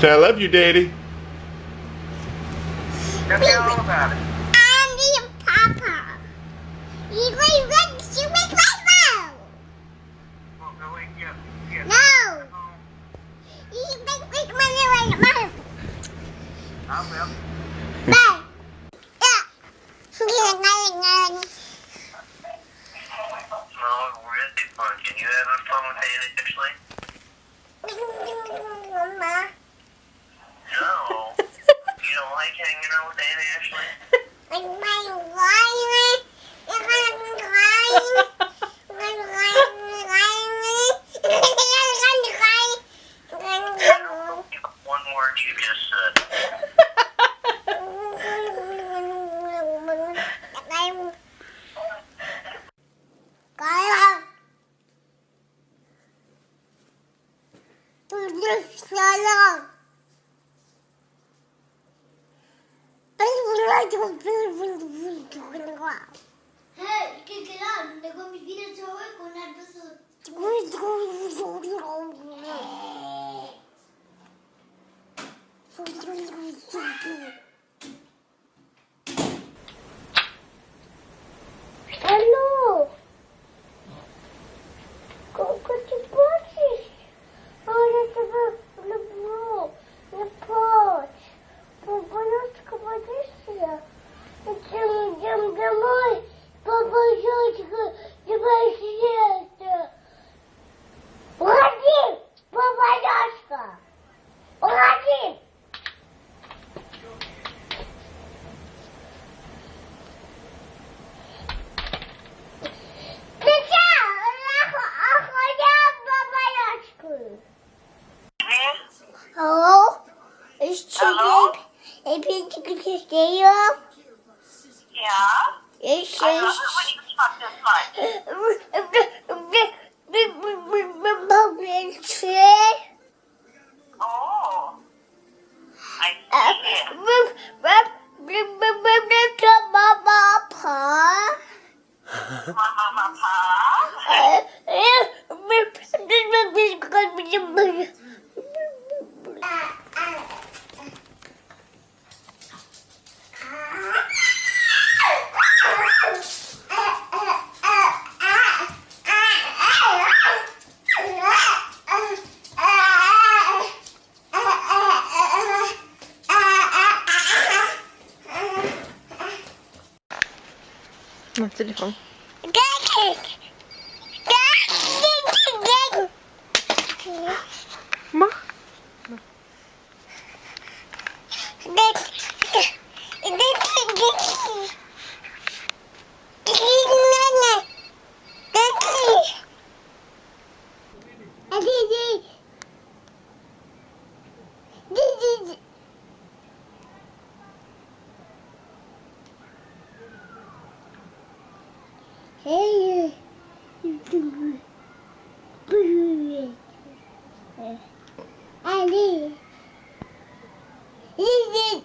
Say I love you, Daddy. Tell me all about it. I'm the Papa. You wake Well, go wake you up. Yeah. No. You wake my little I will. Bye. No, really fun. Can you have fun with Annie, Ashley? No. You don't like hanging out with Annie, Ashley? One word you just said. Hey, kijk aan. Dan kom je wieder zurück und dann bist du... Hallo. Kom je bosjes? Oh, dat is een brood. Een pot. Поболотка водишься. Это идем домой. Папа, Жочка, давай съесть. Уходи, папа, Жочка. Уходи. Ты что? Охраняй папа, Жочку. Hello? Is Hello? Chicken a picture stereo? Yeah? It I love it when you talk this much. says... Oh. I see it. Mama, Pa? На телефон. Ма? Hey, Ali. He did.